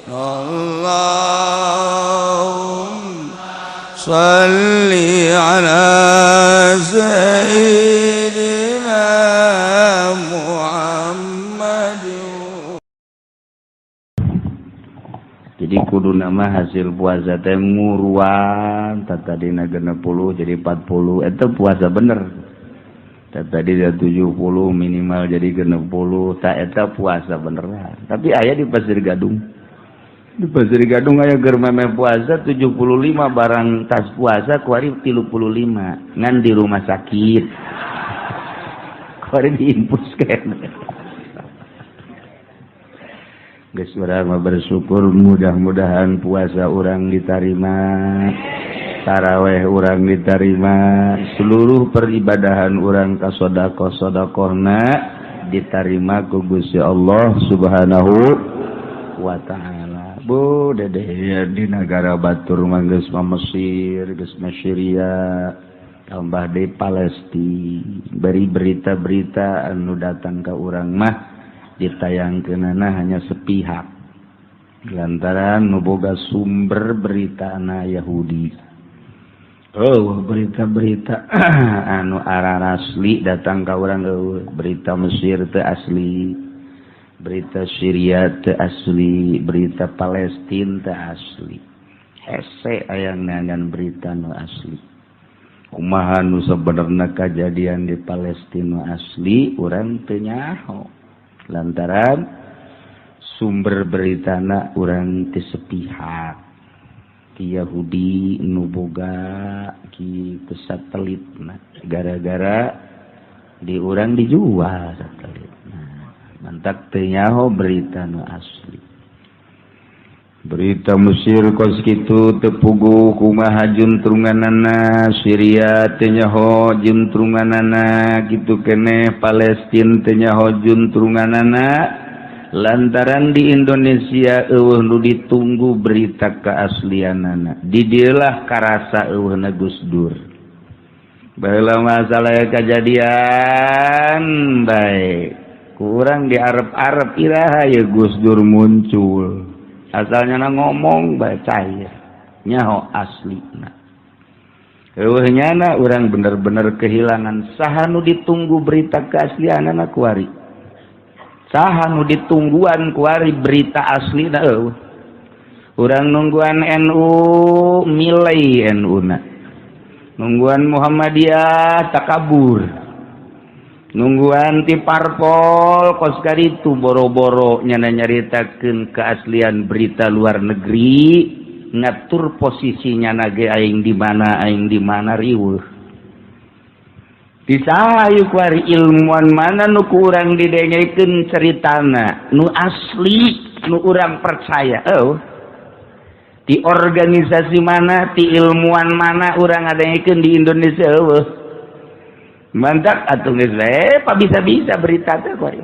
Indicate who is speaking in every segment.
Speaker 1: Allahumma salli ala sayyidina Muhammad. Jadi kudu nama hasil puasa teh nguruan tadina 60 jadi 40 itu puasa bener. Tadi dia 70 minimal jadi 60 tak eta puasa beneran. Tapi aya di Pasir Gadung. Di Pasir Gadung aya keur meme puasa 75 barang tas puasa kuari 35 ngan di rumah sakit. Kuari diinfus kene. Geus urang bersyukur mudah-mudahan puasa urang diterima. Taraweh urang diterima, seluruh peribadahan urang ka sedekah-sedekahna diterima ku Gusti Allah Subhanahu wa taala. Bu dedeh di negara batur mah geus Mesir, geus Syria, tambah di Palestina. Beri berita-berita anu datang ka urang mah ditayangkeunana hanya sepihak. Lantaran nu boga sumber berita na Yahudi. Oh, berita-berita anu arah asli datang ka urang berita Mesir teu asli, berita Syria teu asli, berita Palestina teu asli. Hese aya ngan berita nu asli. Kumaha nu sabenerna kajadian di Palestina asli urang teu nyaho. Lantaran sumber beritana urang teu sepihak. Yahudi nu boga kitu satelitna gara-gara di urang dijual satelitna mantak teu nyaho berita nu asli. Berita Mesir kos kitu teu puguh kumaha juntrunganana, Syria teu nyaho juntrunganana kitu keneh, Palestina teu nyaho juntrunganana. Lantaran di Indonesia eueuh nu ditunggu berita keaslianana. Di dieulah karasa eueuhna Gus Dur. Baheula masalah kejadian bae. Kurang di Arab-Arab iraha ya Gus Dur muncul. Asalnya ngomong bae cair. Nyaho aslina. Eueuhnyana urang bener-bener kehilangan saha nu ditunggu berita keaslianana kuari. Saha nu ditungguan kuari berita asli na urang nungguan NU milai NU na nungguan Muhammadiyah takabur nungguan ti parpol kos kaditu boro-boro nyana nyaritakeun keaslian berita luar negeri ngatur posisinya nage aing di mana riweuh. Disahayu kuari ilmuwan mana nu kurang didengekeun ceritana nu asli nu urang percaya. Di organisasi mana, ti ilmuwan mana urang ngadengekeun di Indonesia mantak atuh geus bae pa bisa-bisa berita teh kuari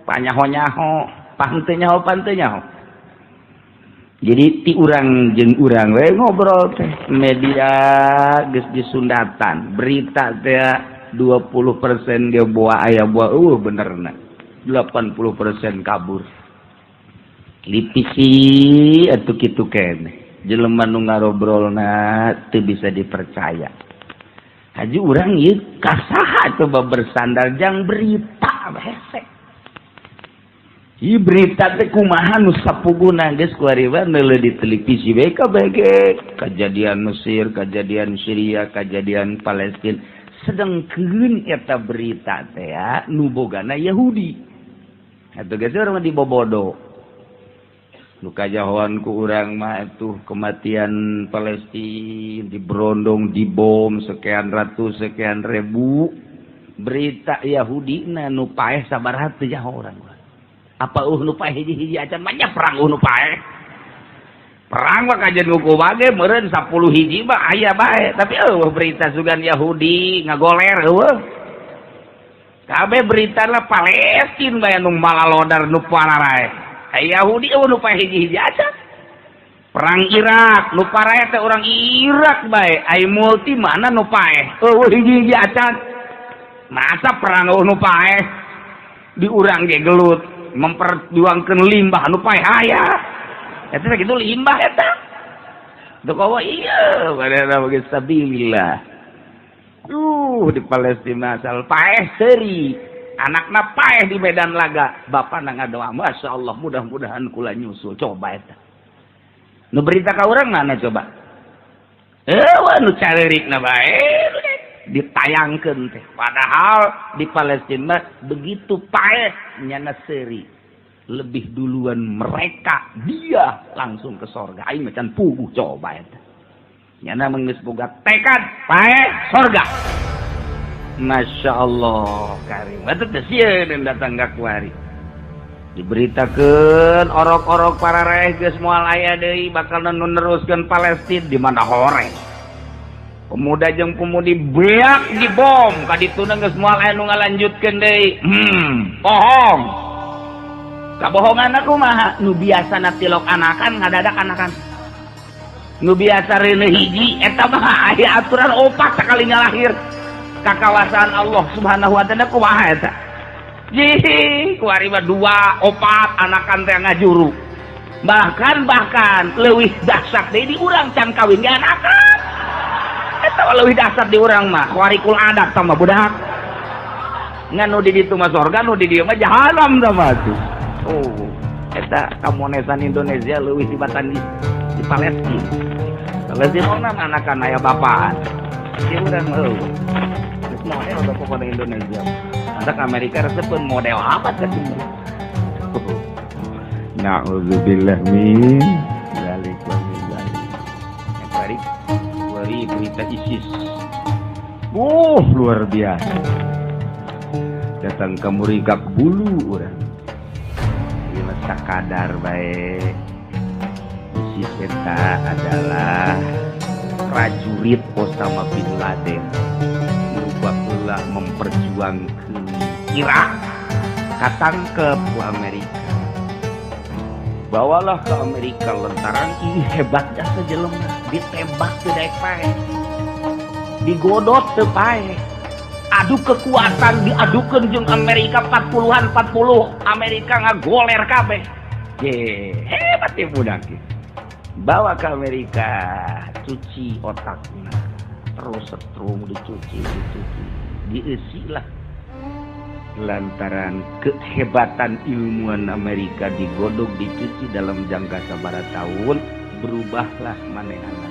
Speaker 1: panyaho-nyaho panteu-nyaho. Jadi ti urang jeung urang we ngobrol teh media geus disundatan berita teh 20% dia buah ayah buah benerna 80% kabur lipisi atuh kitu keneh jelema nu ngarobrolna teu bisa dipercaya. Haji urang ieu kasaha coba bersandar jang berita hese. Ieu berita teh kumaha nu sapuguna geus kuariwa neuleuh di televisi bae kabeh kejadian Mesir, kejadian Syria, kejadian Palestina. Sedengkeun eta berita teh nu bogana Yahudi. Atuh geus urang dibobodo. Nu kajahoan ku urang mah atuh kematian Palestina diberondong, dibom sekian ratus, sekian ribu. Berita Yahudi na nu paeh sabaraha teu nyaho urang. Apa nu paeh hiji-hiji acan mah perang nu paeh. Perang mah kajian nguku bage meureun 10 hiji mah aya bae, tapi berita sugan Yahudi ngagoler kabeh berita lah Palestina bae nu malalodar nu pararae. Yahudi nu paeh hiji-hiji acan. Perang Irak nu pararae teh urang Irak bae, ai multi mana nu paeh. Hiji-hiji acan. Masa perang nu paeh di urang ge gelut memperjuangkeun limbah nu paeh aya. Eta kitu limbah eta. Dokowo iya pada bagi sabilillah. Di Palestina asal paeh seuri. Anakna paeh di medan laga. Bapana ngadoa, Masya Allah mudah-mudahan kula nyusul. Coba eta. Nu berita ka urang mana coba? Nu careurik bae ditayangkeun teh. Padahal di Palestina begitu paeh nyana seuri. Lebih duluan mereka dia langsung ke sorga. Aing macan puguh coba eta. Nyana geus boga tekad paeh sorga. Masya Allah karim. Eta teh sieun datang ka kuari. Diberitakeun orok-orok para raeh geus moal aya deui bakal neruskeun Palestina di mana hore. Pemuda jeung pemudi beak dibom ka dituna geus moal aya nu ngalanjutkeun deui. Bohong. Kabohongan aku mah nu biasa tilok anakan ngadadak anakan. Nu biasa reuneuh hiji eta mah aya aturan opat sakalinya lahir ka kawasan Allah Subhanahu wa taala kumaha eta. Kuari mah 2, 4 anakan teh ngajuru. Bahkan leuwih dahsyat deui di urang can kawin ge anakan. Eta leuwih dahsyat di urang mah kuarikul adat tah mah budak. Ngan nu di ditu mah sorga, nu di dieu mah jahanam tah mah tuh. Eta kamonesan Indonesia leuwih tibatan di Palestina. Palestina mah anakan aya bapaan. Ieu urang eueuh. Geus model da pokona Indonesia. Antak Amerika resepkeun model apa teh? Na'udzubillah min dzalik wa min dzalik. Yang berita ISIS. Luar biasa. Datang ke Murigak bulu urang. Ieu sakadar bae. ISIS eta adalah prajurit Osama bin Laden. Merubah memperjuangkan Irak, katangkep ke Amerika. Bawalah ke Amerika lantaran ini hebatnya sejelema ditembak teu daek pae. Digodot teu pae. Adu kekuatan diadukeun jeung Amerika 40-an 40 Amerika ngagoler kabeh. Hebat ya budak. Bawa ke Amerika, cuci otaknya. Terus setrum dicuci. Dieusilah. Lantaran kehebatan ilmuwan Amerika digodok dicuci dalam jangka sabaraha tahun, berubahlah manehanna.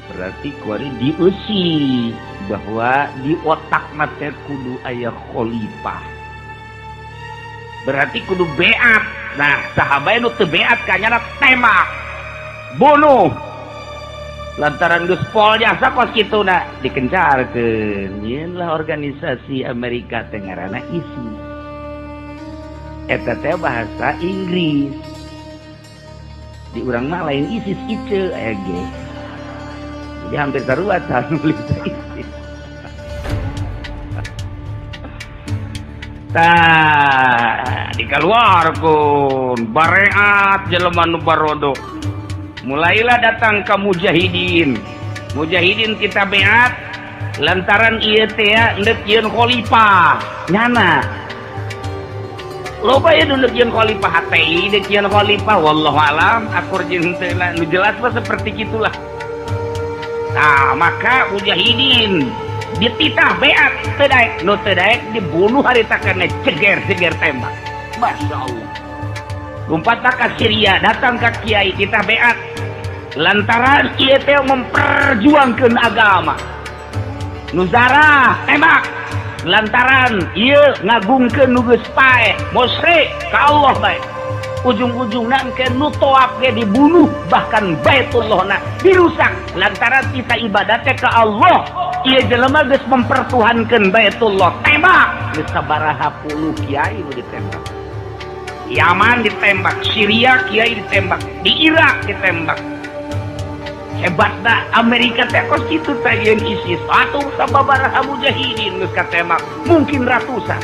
Speaker 1: Berarti kuari dieusi bahwa di otakna teh kudu aya khalifah. Berarti kudu beat. Nah, sahabat nu teu beat kanyana tembak. Bunuh. Lantaran geus pol jasa kos kituna dikencarkeun. Yeun lah organisasi Amerika teh ngaranna ISIS. Eta teh bahasa Inggris. Di urang mah lain ISIS ice aya ge. Jadi hampir sarua tah nulis ISIS. Tah dikaluarkeun bareat jelema nu barodo. Mulailah datang ke mujahidin. Mujahidin kita beat lantaran ieu teh endeup yeun khalifah. Nyana. Loba ya nu yeun khalifah HTI, deuk yeun khalifah wallahu alam, akur jeung teu nu jelas mah seperti gitulah. Nah, maka mujahidin dititah beat teu daek, nu teu daek dibunuh harita kana ceger tembak. Masya Allah. Lompatna ka Syria, datang ke kiai kita beat lantaran ieu teh memperjuangkeun agama. Nuzara tembak lantaran ieu ngagungkeun nu geus paeh, musyrik ka Allah bae. Ujung-ujungna engke nu tawaf ge dibunuh, bahkan Baitullahna dirusak lantaran kita ibadatnya ke Allah. Ieu jelema geus mempertuhankeun Baitullah, tembak. Geus sabaraha puluh kiai nu ditembak. Yaman ditembak, Syria kiai ditembak, di Irak ditembak. Hebatna Amerika teh kos kitu teh yeun ISIS. Atuh sababaraha mujahidin geus katembak, mungkin ratusan.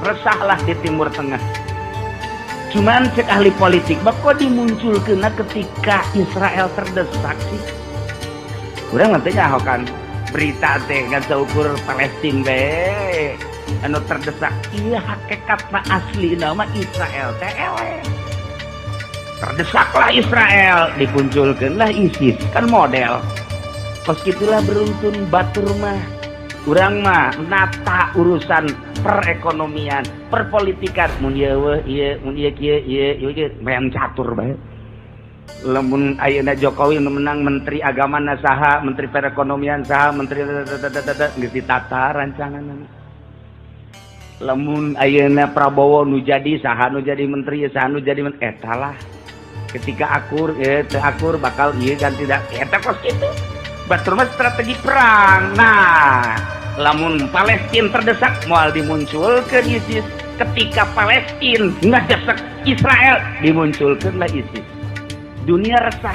Speaker 1: Resahlah di Timur Tengah. Cuman cek ahli politik, kok dimunculkeunna ketika Israel terdesak sih? Urang mah teh nyahokan berita teh ngan saukur Palestina bae. Anu terdesak iya hakikatna asli nama Israel teh eleh. Terdesaklah Israel, dipunculkanlah ISIS, kan model. Kos gitulah beruntun batur mah. Urang mah nata urusan perekonomian, perpolitikan. Mun ieu ieu, mun ieu kieu ieu main catur bae. Lamun ayeuna Jokowi menang menteri agama saha, menteri perekonomian saha, menteri geus ditata rancanganna. Lamun ayeuna Prabowo nu jadi saha nu jadi menteri, saha nu jadi eta lah. Ketika akur teu akur bakal ieu ganti da eta kos kitu. Batur mah strategi perang. Nah, lamun Palestina terdesak moal dimunculkeun ISIS. Ketika Palestina ngadesak Israel dimunculkeunlah ISIS. Dunia resah.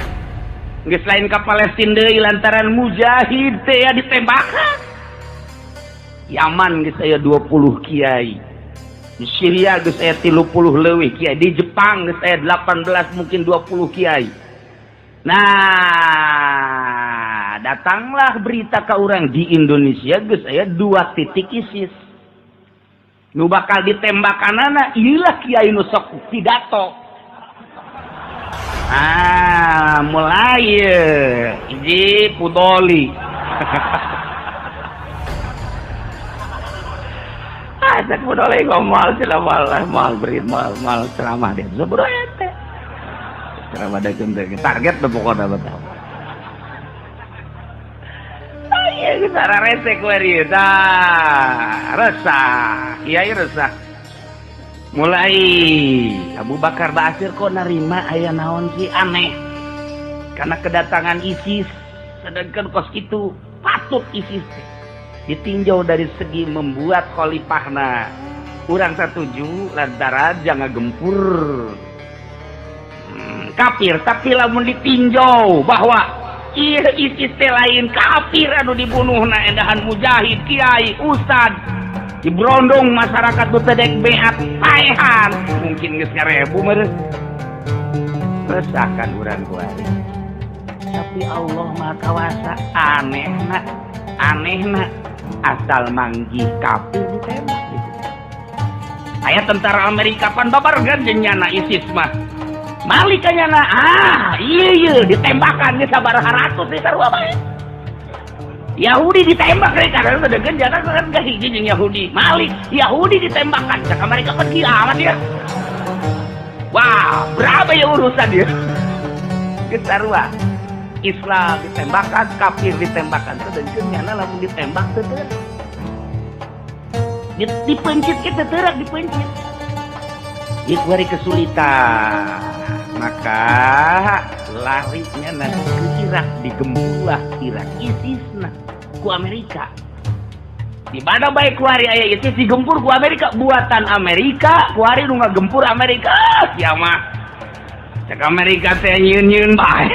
Speaker 1: Geus lain ka Palestina deui lantaran mujahid teh ya ditembakan. Yaman geus aya 20 kiai. Di Syria geus aya 30 leuwih kiai. Di Jepang geus aya 18 mungkin 20 kiai. Nah, datanglah berita ke orang di Indonesia geus aya 2 titik ISIS. Nu bakal ditembakanana ieulah kiai nu sok pidato. Mulai hiji Pudoli. Cek Pudoli ngomong ceramah mal berit mal ceramah dia. Saburo ente. Ceramah da target teh pokona betul. Iya kita resek wari resah. Kiai resah. Mulai Abu Bakar Basir kok narima aya naon sih aneh karena kedatangan ISIS, sedangkan kos itu patut ISIS ditinjau dari segi membuat khalifahna urang setuju lantaran jangan gempur kafir, tapi lamun ditinjau bahwa ISIS teh lain kafir anu dibunuhna edahan mujahid kiai ustad dibrondong masyarakat tu tedek beat paehan mungkin geus ngarebu meureun resahkan urang kuari. Tapi Allah Maha Kawasa anehna asal manggih kafir ditembak gitu. Aya tentara Amerika pan babargan jeung nyana ISIS mah malik ka nyana ieu ditembakan ge sabaraha ratus di sarua bae. Yahudi ditembak mereka karena udah genjana kan gak hiji jeung Yahudi malik Yahudi ditembakkan cak Amerika kan kiamat ya. Wah berapa ya urusan dia gesarua Islam ditembakkan kafir ditembakkan sedangkan nyana lamun ditembak teu dipencit kita teurak dipencit ieu bari kesulitan maka larinya nanti ke Irak digemburlah Irak ISIS-na ku Amerika di mana baik kuari aya ISIS digempur ku Amerika buatan Amerika kuari nu ngagempur Amerika sia mah cek Amerika teh nyieun-nyieun bae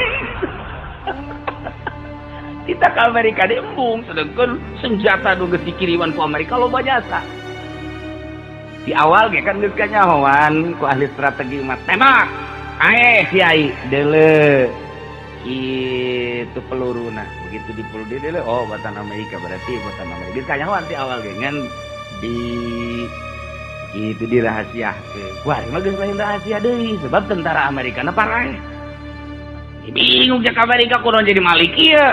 Speaker 1: kita ke Amerika diembung sedangkan senjata nu geus dikiriman ku Amerika loba jasa di awal ge kan geus kanyahoan ku ahli strategi mah tembak kiai dele itu peluru nah begitu dipeluru dele oh buatan Amerika berarti buatan Amerika kanyahoan ti awal ge ngan di itu dirahasia wah mah geus lain rahasia deui sebab tentara Amerika na parae bingung cek Amerika kunaon jadi malik ieu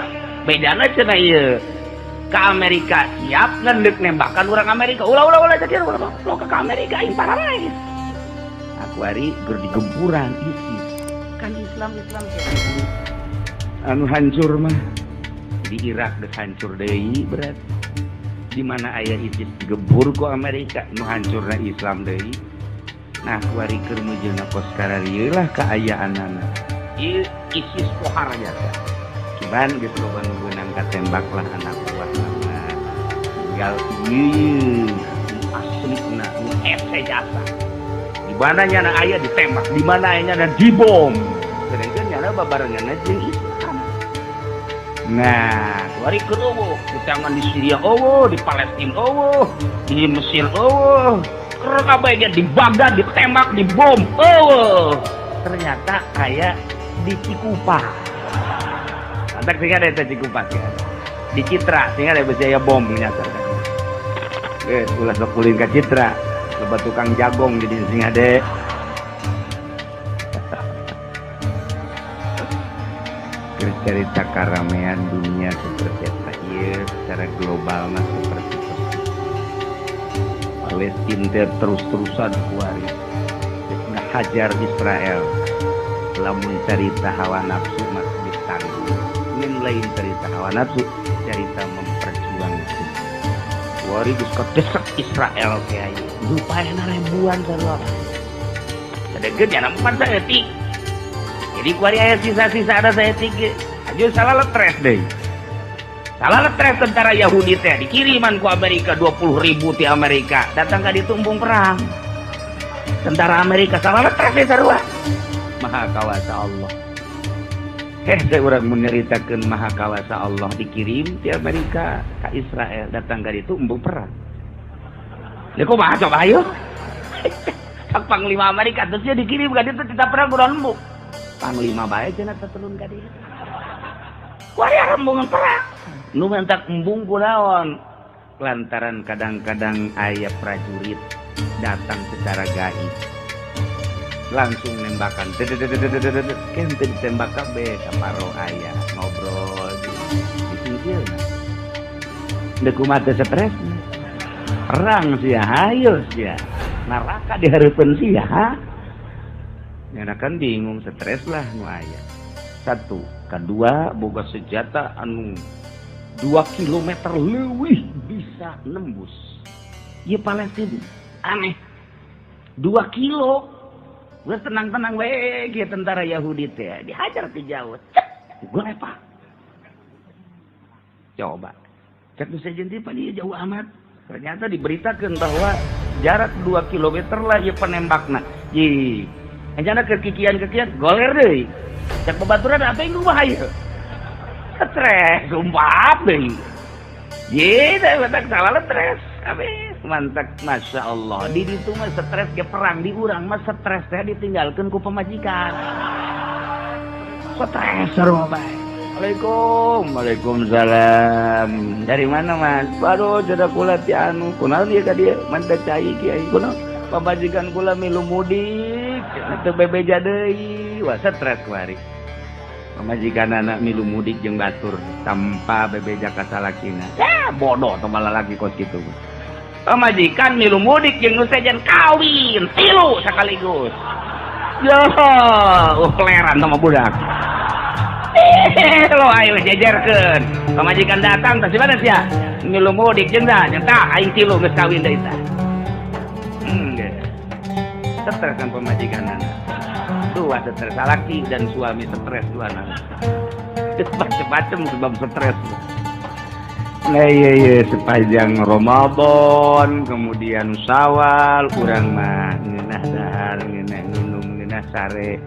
Speaker 1: bedana cenah ieu ka Amerika siap ngendek nembakan urang Amerika ulah jadi ulah ke Amerika ing parae aku hari gur digempuran ISIS kan Islam anu hancur mah di Irak geus hancur deui berat di mana aya ISIS digempur ku Amerika nu hancurna Islam deui nah aku hari keur mujuna kos kararieu lah kaayaanana ieu ISIS pohar jasa cuman geus loba nu beunang katembak lah anak buah nama tinggal ieu aslina nu ese jasa di mana nyana aya ditembak, di mana aya nyana dibom. Sedangkan nyana babarengan jeung Islam. Nah, kuari keur eueuh, ditangan di Syria eueuh, di Palestina eueuh, di Mesir eueuh. Keur kabeh di Baghdad ditembak, dibom eueuh. Ternyata aya di Cikupa. Antak sing ada di Cikupa ya. Di Citra sing ada bahasa bom nyata. Ulah sok ulin ka Citra. Loba tukang jagong jadi sing ade cerita karamean dunia seperti apa ya, secara global mah seperti itu. Palestina terus-terusan kuari ngahajar Israel, lamun cerita hawa nafsu mas ditanggung. Ini lain cerita hawa nafsu, cerita memperjuangkan. Kuari geus kedesak Israel kayak rupanya ribuan sarua. Sedeket jangan empat saeutik. Jadi kuari aya sisa-sisa ada saeutik ge. Aja salah letres deh. Salah letres tentara Yahudi teh dikiriman ku Amerika 20.000 ti Amerika datang ka ditu embung perang. Tentara Amerika salah letres deh sarua. Maha kawasa Allah. Saya urang menceritakeun maha kawasa Allah dikirim ti Amerika ka Israel datang ka ditu embung perang. Lha kumaha coba ayo? Sak panglima Amerika terus dia dikirim ka ditu kita perang kudu embung. Panglima bae cenah tetulun ka dieu. Kuari embung perang. Nu mentak embung kunaon? Lantaran kadang-kadang aya prajurit datang secara gaib. Langsung nembakan. Kan ditembak kabeh kaparo aya ngobrol disingkirna. Deuk kumaha teh stres. Perang sia hayo sia. Neraka dihareupeun sia ha. Nyana kan bingung stres lah nu aya. Satu, kedua boga senjata anu 2 kilometer leuwih bisa nembus. Ieu Palestina aneh. 2 kilo. Geus tenang-tenang we ge tentara Yahudi teh dihajar ti jauh. Golepak. Coba. Cek nu sejen teh padi jauh amat. Ternyata diberitakeun bahwa jarak 2 kilometer lah ieu penembakna. Ji. Anjana kekikian-kekian goler deui. Cek babaturan apa yang bahaya. Stres, sumpah deh. Ye, tak salah stres. Abis mantap, masya Allah. Di situ mah stres ke perang di urang mah stres teh ditinggalkan ku pemajikan. Stres sarua bae. Waalaikumsalam. Dari mana mas? Baru jadi kula ti anu. Kunaon dia ka dia? Mantap cai kiai. Kunaon? Pamajikan kula milu mudik. Teu bebeja deui. Wah stres kuari. Pamajikan anak milu mudik jeung batur tanpa bebeja ka salakina. Ya bodoh teh lalaki kos kitu. Pamajikan milu mudik jeung nu sejen kawin 3 sakaligus. Yo, leran sama budak. Lo ayo jejerkeun. Pamajikan datang teh simana sia? Milu mudik jeung da, nyata aing 3 geus kawin deui tah. Stres kan pamajikan anak. Dua stres laki dan suami stres dua anak. Macam-macam sebab stres. Nah iya sepanjang Ramadan kemudian Syawal kurang mah ngeunah dahar ngeunah minum ngeunah sare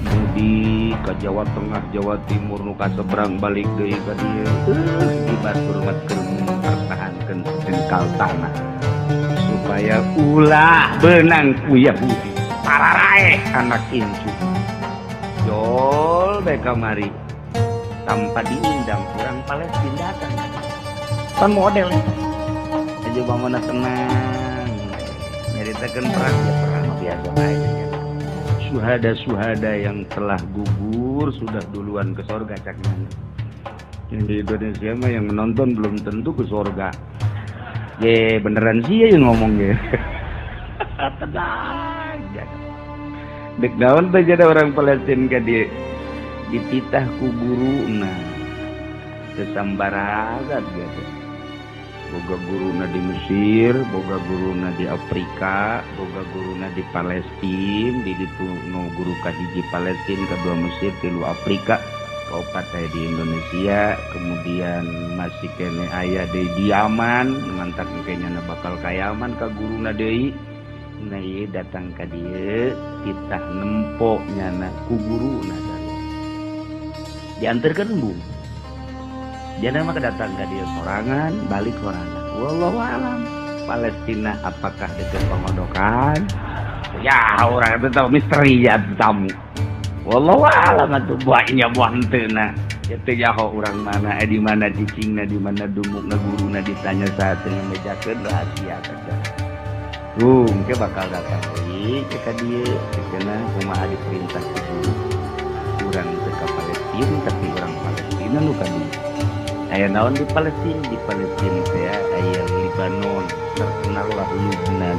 Speaker 1: mudi ke Jawa Tengah Jawa Timur nu kaseberang balik deui ka dieu di batur matkeun pertahankeun sengkal tanah supaya ulah benang ku Yahudi pararae anak incu jol bae kamari tanpa diundang orang Palestina datang kan model aja bangunna tenang nyaritakeun perang ya perang biasa aja ya. Suhada yang telah gugur sudah duluan ke surga caknya. Yang di Indonesia mah yang menonton belum tentu ke surga. Ye beneran sih ya yang ngomong ya. Tenang aja. Dek daun teh jadi orang Palestina ka dia dititah ku guruna. Sesambaragat gitu. Boga guruna di Mesir, boga guruna di Afrika, boga guruna di Palestina, di ditu no guru kahiji Palestina, kedua Mesir, tilu Afrika, kaopat saya di Indonesia, kemudian masih kene aya di Yaman, mantap kayaknya bakal ka Yaman ka guruna deui. Nah ieu datang ka dieu, titah nempo nyana ku guruna tadi. Diantarkeun embung. Jangan mah datang ke dia sorangan, balik sorangan. Wallahu alam. Palestina apakah dekat pengodokan? Ya orang itu tahu misteri ya tamu. Wallahu alam atuh buahnya buah henteu. Itu jaho orang mana, di mana cicingna, di mana dumukna guruna ditanya saat dengan mejakeun rahasia saja. Ke bakal datang deui ka dieu, cenah kumaha diperintah ku guru. Urang teu ka Palestina. ieu tapi orang Palestina nu kan aya naon di Palestina teh aya Lebanon terkenal lah Lubnan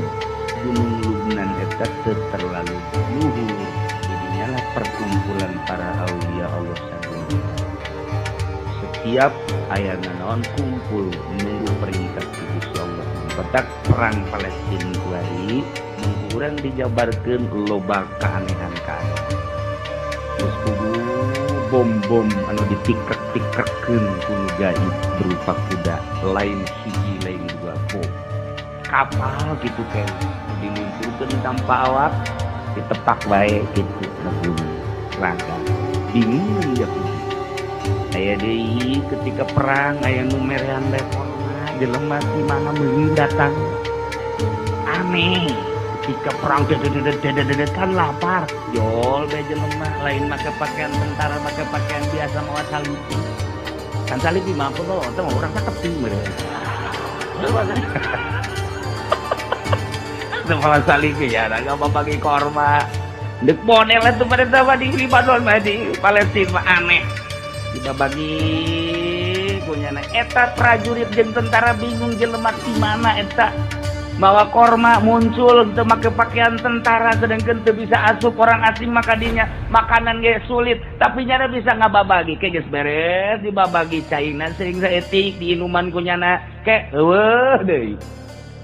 Speaker 1: gunung Lubnan eta teu terlalu luhur jadinya lah perkumpulan para aulia Allah sadunya setiap aya naon kumpul nunggu perintah Gusti Allah batak perang Palestina kuari urang dijabarkeun loba keanehan terus kudu bom-bom anu ditikrek-tikrekeun ku gaib berupa kuda lain hiji lain dua bom kapal gitu kan diluncurkeun tanpa awak ditepak bae gitu ngebunuh serangga bingung ya aya deui ketika perang aya nu merean leporna jelema si mana meuli datang aneh ketika perang dedet kan lapar jol be jelema lain make pakaian tentara make pakaian biasa mawa salipi kan salipi mah apa teh urang saketing meureun mawa salipi ya enggak bagi korma deuk bonel atuh pada tah di Lebanon mah di Palestina mah aneh dibagi kunyana eta prajurit jeung tentara bingung jelema di mana eta mawa korma muncul teu make pakaian tentara sedangkan teu bisa asup orang asing makadinya makanan ge sulit tapi nyana bisa ngababagi ke geus beres dibabagi caina sering saeutik di inuman kunyana ke eueuh deui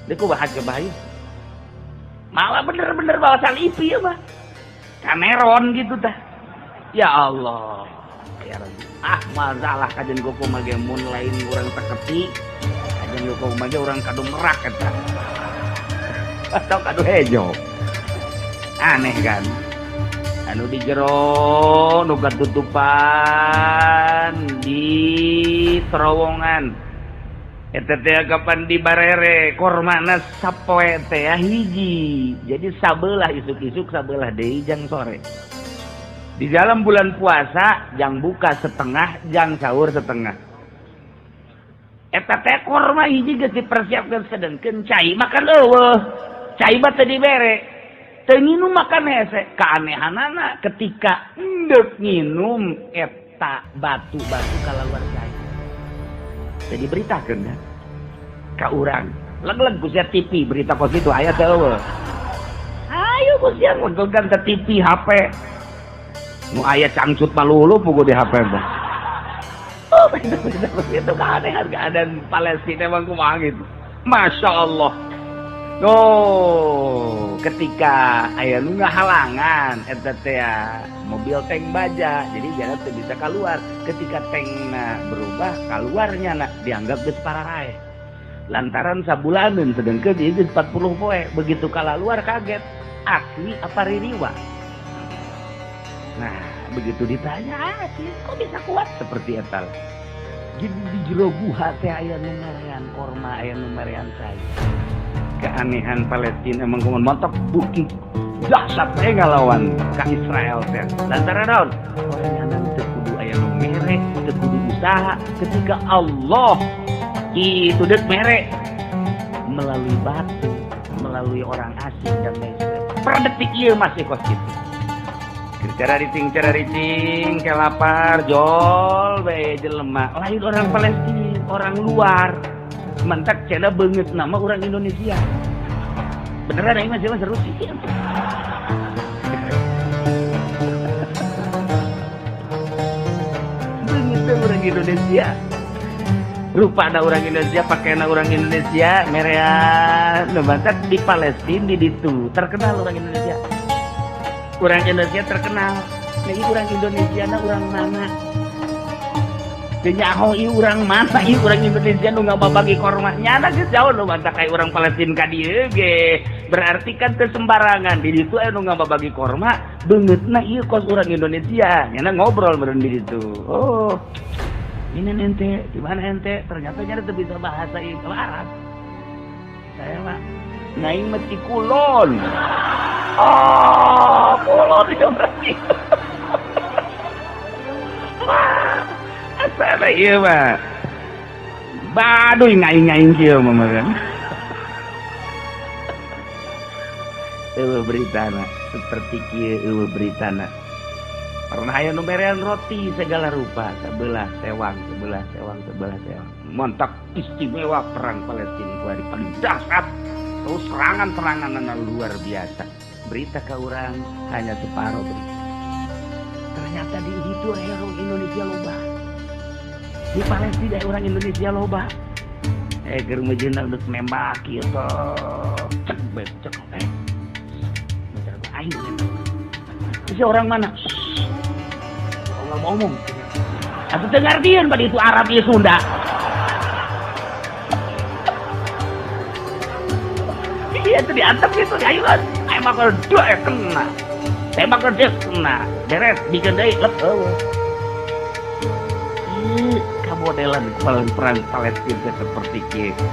Speaker 1: deku bahagia bae malah bener-bener bawa salipi ya mah Cameron gitu tah ya Allah ya Rabbi masalah kajen goku mah ge mun lain urang teketi kajen goku mah ge urang kadu merak eta atau kadu hejo aneh kan anu di jero nu tutupan di terowongan eta teh kapan di barere kormana sapoe teh hiji jadi sabelah isuk-isuk sabelah deui jang sore di dalam bulan puasa jang buka setengah jang sahur setengah eta teh korma hiji geus dipersiapkeun sedengkeun cai makan eueuh cai mah teu dibere teu nginum makan hese kaanehanana ketika endeup nginum eta batu-batu kalaluar cai teu diberitakeun kan ka urang leg-leg ku sia TV berita kos itu aya teh eueuh ayo ku sia ngundulkan ke TV HP nu aya cangcut malulu pugu di HP mah oh itu keadaan Palestina emang kumaha gitu Masya Allah. Oh, ketika aya nu ngahalangan eta teh mobil tank baja, jadi jalan teu bisa keluar. Ketika tankna berubah keluarnya nak dianggap geus pararae. Lantaran sabulaneun sedengkeun ieu 40 poe, begitu keluar kaget. Asli apa ririwa? Nah, begitu ditanya, sih kok bisa kuat seperti eta? Jadi di jero guha teh aya nu merean korma, aya nu merean cai. Keanehan Palestina emang kumaha montok bukti dahsyat teh ngalawan ka Israel teh. Lantaran naon? Sorangan teu kudu aya nu mere, teu kudu usaha ketika Allah itu deuk mere melalui batu, melalui orang asing dan lain sebagainya. Per detik ieu masih kos kitu. Cara ricing ke lapar jol bae jelema lain orang Palestina, orang luar. Mantak cina banget nama orang Indonesia. Beneran ini masih seru sih. Banget orang Indonesia. Rupa ada orang Indonesia, pakaian orang Indonesia, merah. Mantak di Palestina di itu terkenal orang Indonesia. Orang Indonesia terkenal. Nah, orang Indonesia na orang mana? Nyaho ieu urang mana ieu urang Indonesia nu ngababagi korma nyana geus jauh nu mantap kayak urang Palestina ka dieu ge berarti kan teu sembarangan di ditu anu ngababagi korma beungeutna ieu kos urang Indonesia nyana ngobrol meureun di ditu oh ini ente di mana ente ternyata nyana teu bisa bahasa ieu Arab saya mah naing mah ti kulon oh kulon itu berarti asal iya mah baduy ngaing-ngaing kieu mah kan eueuh beritana seperti kieu eueuh beritana pernah aya nu berean roti segala rupa, sebelah sewang, mantap istimewa perang Palestina kuari paling dahsyat, terus serangan luar biasa. Berita ke orang hanya separuh berita. Ternyata di itu orang Indonesia loba, di Palestina orang Indonesia loba. Germejena udah nembak gitu, cek, macam aing. Si orang mana? Allah mau ngomong. Aku dengar dia pada itu Arab ya Sunda. Iya itu diantep gitu, ayuan. Emang kalau dua kena, tembak dia kena, beres bikin deh lep. Modelan perang Palestina seperti itu.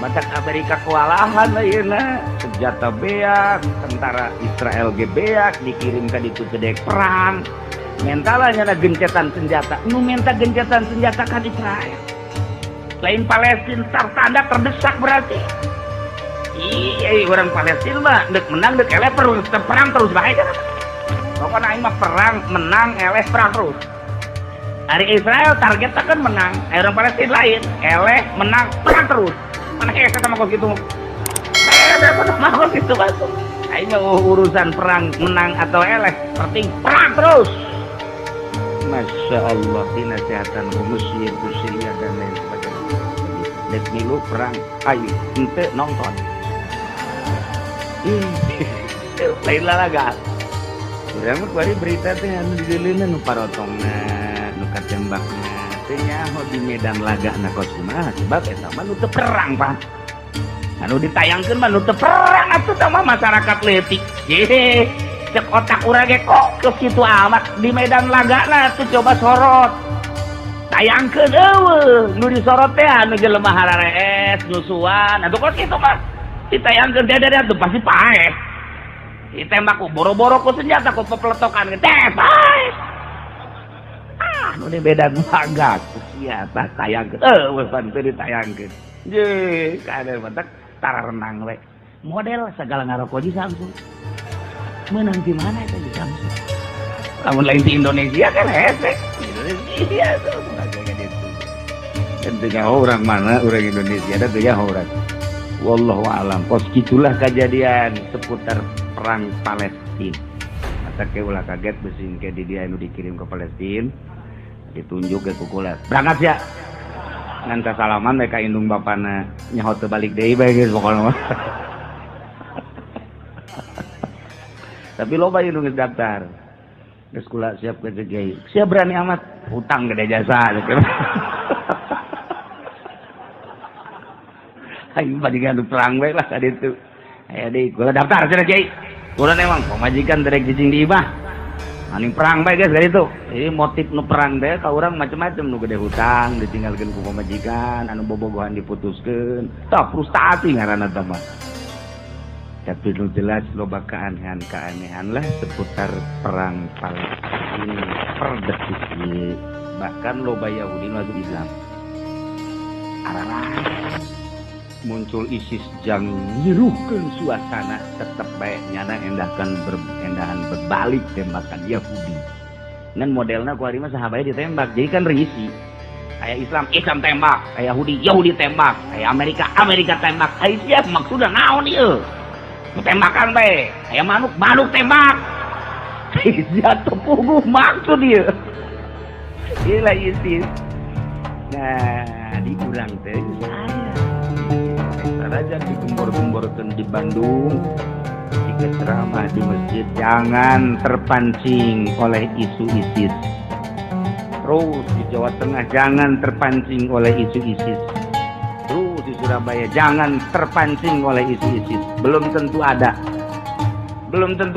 Speaker 1: Matak Amerika kewalahan lah ya na. Senjata beak, tentara Israel beak dikirimkan itu ke perang. Mentalnya na gencetan senjata. Nu minta gencetan senjata kan Israel. Lain Palestina tertanda terdesak berarti. Iya orang Palestina mah dek menang dek eleh terus perang terus baik kan. Pokoknya aing mah perang menang eleh perang terus. Hari Israel targetnya kan menang, orang Palestina lain, eleh menang perang terus. Mana kayak sama kok gitu? Sama kok gitu masuk. Ini urusan perang menang atau eleh, penting perang terus. Masya Allah, dinasihatan Mesir, Syria dan lain sebagainya. Dek milu perang, ayo ente nonton. Lain lalaga. Kurang kemarin berita teh anu digeuleunna nu parotongna. Tembaknya tanya di medan laga na kosuma sebab eta mah nu teu perang Pak. Anu ditayangkeun mah nu teu perang atuh tah mah masyarakat leutik. Ye, cek otak urang ge kok ke kitu amat di medan lagana tuh coba sorot. Tayangkeun eueuh, nu disorot teh anu jelema hararees, nyusuan. Atuh kok kitu mah ditayangkeun dada tuh pasti pae. Ditembak ku boro-boro ku senjata ku pepletokan teh pae. Ini beda agak sia tah tayangkeun wesan teu ditayangkeun je kana mah tara renang we model segala ngaroko di Samsung menang di mana eta di Samsung lamun lain di Indonesia kan hese Indonesia tuh kayak gitu tentunya orang mana orang Indonesia ada teh orang wallahu alam pos gitulah kejadian seputar perang Palestina mata ke ulah kaget beusin ke di dia anu dikirim ke Palestina ditunjuk ke kukulat berangkat ya ngan kasalaman mereka indung bapana nyaho teu balik deui bae geus pokona mah tapi loba indung geus daftar geus kula siap ke GI siap berani amat hutang gede jasa aing badigan perang bae lah ka ditu aya deui kula daftar cenah GI kula emang pamajikan derek jijing di imah aning perang bae guys itu. Jadi motif nu perang teh ka urang macam-macam nu gede hutang ditinggalkeun ku pamajikan, anu bobogohan diputuskeun. Tah frustasi ngaranna teh mah. Tapi nu jelas loba keanehan-keanehan lah seputar perang Palestina per detik ieu. Bahkan loba Yahudi masuk Islam. Ararang muncul ISIS jang nyiruhkeun suasana tetep bae nyana endahan berbalik tembakan Yahudi. Ngan modelna ku ari mah saha bae ditembak. Jadi kan risi. Aya Islam tembak, aya Yahudi tembak, aya Amerika tembak. Ai siap maksudna naon ieu? Tembakan bae. Aya manuk tembak. Jatuh puguh maksud ieu. Gila ISIS. Nah, di urang teh raja digembor-gemborkeun di Bandung jika ceramah di masjid jangan terpancing oleh isu ISIS. Terus di Jawa Tengah jangan terpancing oleh isu ISIS. Terus di Surabaya jangan terpancing oleh isu ISIS. Belum tentu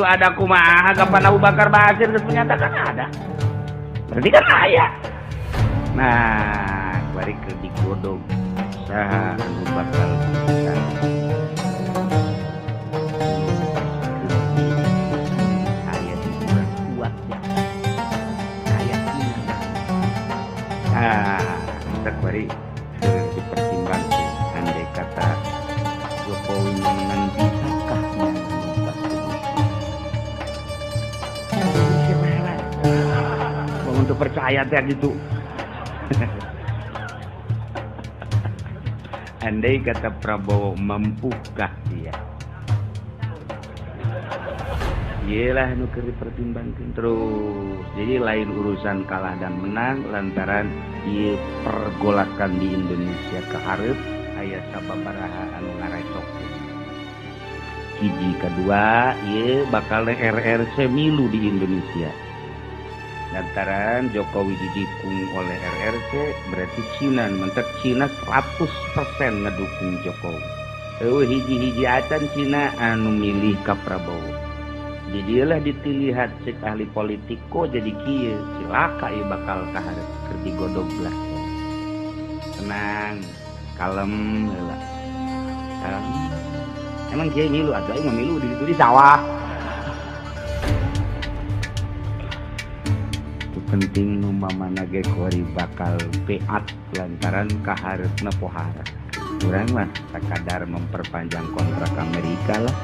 Speaker 1: ada kumaha kapan Abu Bakar Basir geus menyatakan ada. Berarti kan aya. Nah, bari ke digodog saha anu bakal bisa aya di kurang kuat ya aya kita bari dipertimbangkan andai kata Jokowi menang bisakah menumpas percaya teh gitu. Andai kata Prabowo mampukah dia? Iyalah nu keur dipertimbangkeun terus. Jadi lain urusan kalah dan menang lantaran ieu pergolakan di Indonesia ke hareup aya sababaraha anu ngarecokeun. Hiji kedua ieu bakal RRC milu di Indonesia. Lantaran Jokowi didukung oleh RRC berarti Cina mentek Cina 100% ngedukung Jokowi. Hiji-hiji acan Cina anu milih ka Prabowo. Jadi lah ditilihat cek ahli politik kok jadi kieu cilaka ieu bakal kaharep keur digodog belah. Tenang, kalem heula. Emang kieu milu atuh aing mah milu di sawah. Itu penting nu mamana ge kuari bakal peat lantaran kaharepna pohara. Urang mah sakadar memperpanjang kontrak Amerika lah.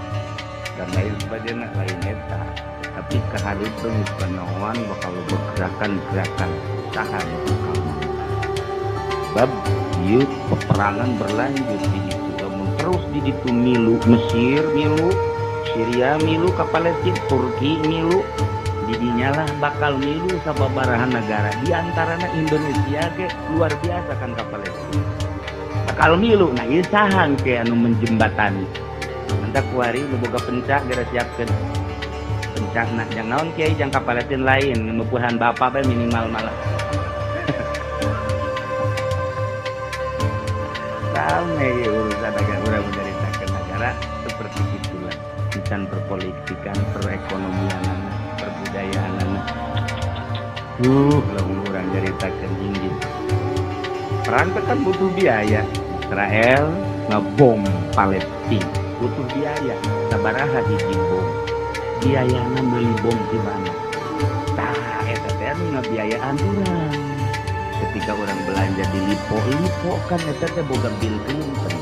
Speaker 1: Dan lain sebagainya lain eta tapi keharusnya penawan bakal bergerakan-gerakan tahan kamu bab yuk peperangan berlanjut di situ terus di situ milu Mesir milu Syria milu ke Palestina Turki milu didinya lah bakal milu sababaraha negara diantaranya Indonesia ke luar biasa kan ke Palestina bakal milu nah ieu sahan ke anu menjembatani Anda kuari boga pencak gara siapkeun pencak nah jangan naon kiai jang kapaletin lain ngemupuhan bapak bae minimal malah rame urusan agak urang menceritakan negara seperti itulah bukan perpolitikan perekonomian perbudayaan kalau urang ceritakan inggit perang kan butuh biaya Israel ngebom Palestina butuh biaya sabaraha hiji bom biayana meuli bom di mana tah eta teh ngabiayaan urang ketika orang belanja di lipo kan eta teh boga Bill Clinton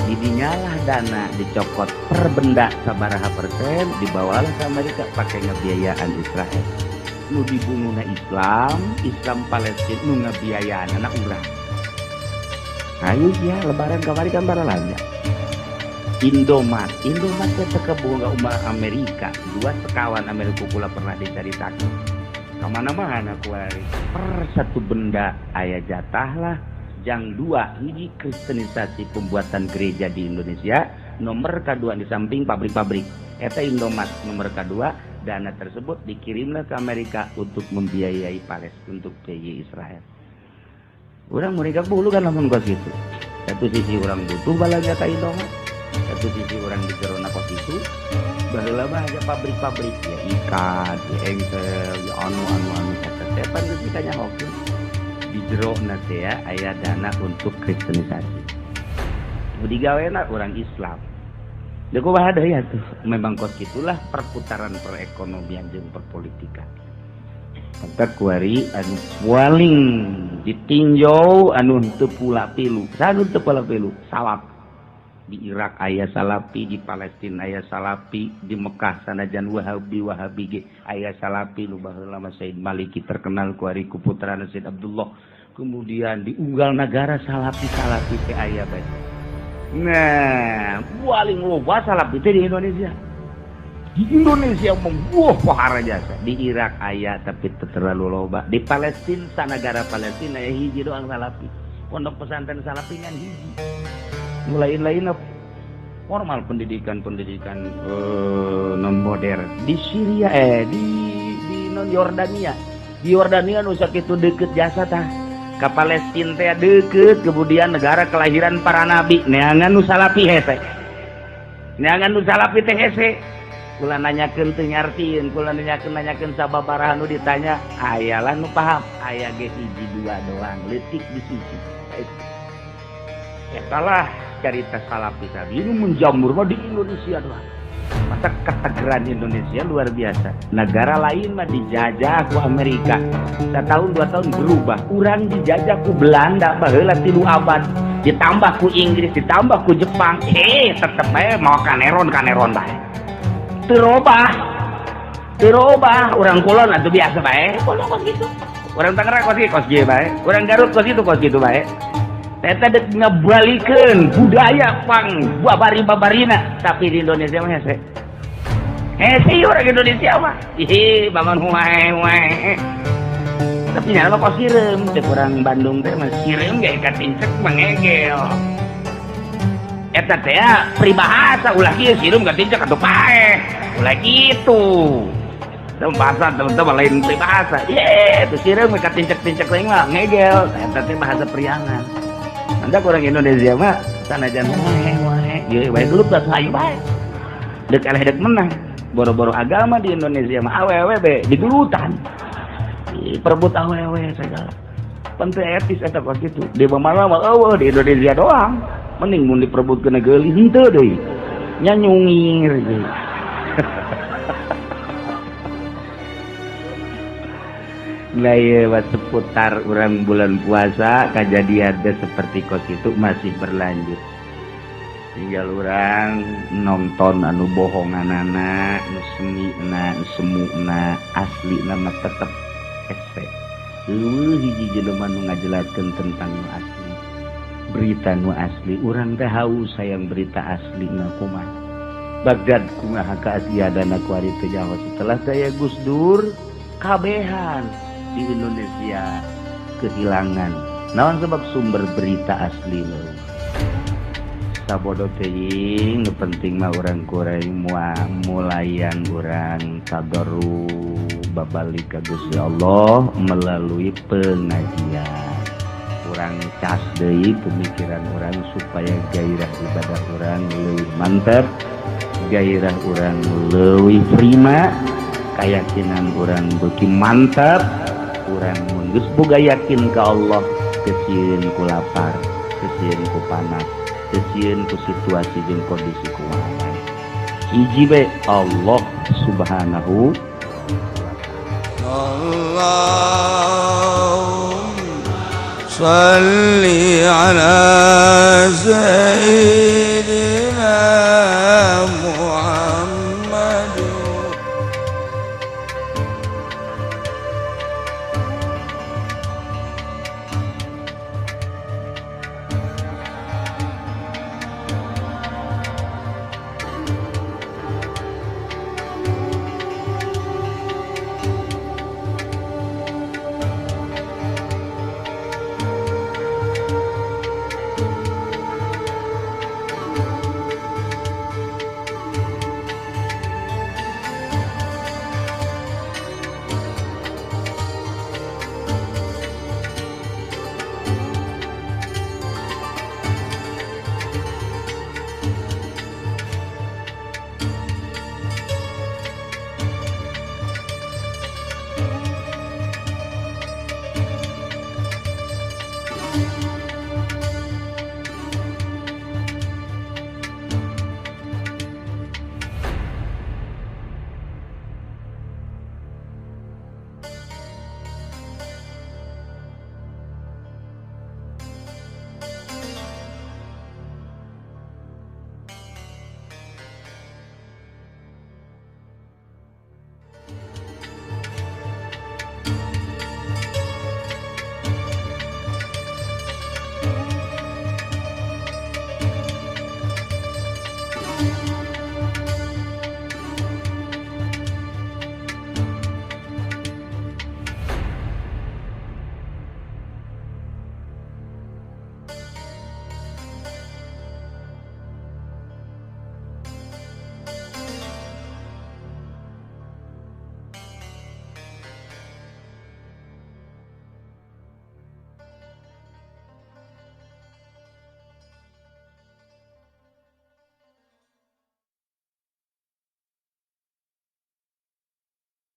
Speaker 1: didinya lah dana dicokot per benda sabaraha persen dibawalah ke Amerika pakai ngabiayaan Israel nu dibunuhna Islam Palestina nu ngabiayaan anak urang ayo ya lebaran kamari kan baralanja Indomaret itu kebunga umat Amerika dua sekawan Amerika pula pernah diceritakan kemana-mana kuari per satu benda ayah jatah lah jang dua hiji kristenisasi pembuatan gereja di Indonesia nomor kedua di samping pabrik-pabrik eta Indomaret nomor kedua dana tersebut dikirimlah ke Amerika untuk membiayai Palestina untuk PJ Israel orang mereka bulu kan lamun kos gitu satu sisi orang butuh balanya ke Indomaret satu sisi orang di Jerona kos itu baheula mah aja pabrik-pabrik ya ikat, ya engsel, ya anu tepan geus ditanya hokeun. Di jerona teh ya aya dana untuk kristenisasi. Nu digawena orang Islam. Da kumaha deui atuh memang kos kitulah perputaran perekonomian jeung perpolitikan. Maka kuari anu paling ditinjau anu teu pula pilu. Sanu teu pula pilu, salap. Di Irak aya salapi, di Palestina aya salapi, di Mekah sanajan Wahabi ge aya salapi nu baheula mah Said Maliki terkenal ku ari putrana Said Abdullah. Kemudian di unggal negara salapi teh aya bae. Nah, paling loba salapi teh di Indonesia. Di Indonesia membuah pohara jasa. Di Irak aya tapi terlalu loba. Di Palestina sanagara Palestina aya hiji doang salapi. Pondok pesantren salapi kan hiji. Lain-lain formal pendidikan non modern di Syria di non Yordania di Yordania nu sakitu deukeut jasa tah ka Palestina teh deukeut kemudian negara kelahiran para nabi neangan nu salapi hese kula nanyakeun teu nyartieun kula nanyakeun sababaraha nu ditanya ayalah nu paham aya ge hiji dua doang leutik di sisi etalah cerita salafi tadi ini menjamur mah di Indonesia doang. Masa ketegeran Indonesia luar biasa. Negara lain mah dijajah ku Amerika. Setahun 2 tahun berubah. Urang dijajah ku Belanda baheula 3 abad. Ditambah ku Inggris, ditambah ku Jepang. Tetep bae mau kaneron bae. Teu robah. dirubah orang Kulon atuh biasa bae Kulon kos gitu orang Tangerang kos gitu bae orang Garut kos gitu bae eta dek ngabalikeun budaya pang babari-babarina tapi di Indonesia mah hese orang Indonesia mah ih bangun huae tapi nyana mah kos sireum dek orang Bandung teh mah sireum ge ikat pincek mangegel eta teh peribahasa ulah kieu sireum ka pincek atuh paeh ulah kitu bahasa teman-teman lain peribahasa itu sireum ikat pincek lain mah ngegel eta teh bahasa priangan anda orang Indonesia mah sanajan wae ieu bae dulu tas hayu bae dek eleh dek menang boro-boro agama di Indonesia mah awewe be digulutan perebut awewe segala penting etis eta kos kitu di mana mah eueuh di Indonesia doang mending mun diperebutkeun geuli henteu deui nya nyungir deui nah iya seputar orang bulan puasa kejadian seperti kos itu masih berlanjut tinggal orang nonton anu bohonganana nu semina nu semuna asli nama tetep ese hiji jelema nu ngajelaskeun tentang nu asli berita nu asli urang teh haus sayang berita asli na kumaha Bagdad kumaha kaasiadana ku ari teh Jawa setelah saya Gus Dur kabehan di Indonesia kehilangan naon sebab sumber berita asli lo sabodo teuing nu penting mah urang kuring mulayan urang tadarru babalik ka Gusti Allah melalui pengajian urang cas deui pemikiran urang supaya gairah ibadah urang leuwih mantap gairah urang leuwih prima keyakinan urang beuki mantap urang mun geus boga yakin ka Allah kesieun ku lapar kesieun ku panas kesieun ku situasi jeung kondisi kumaha hiji bae Allah subhanahu Allahumma shalli ala sayyidina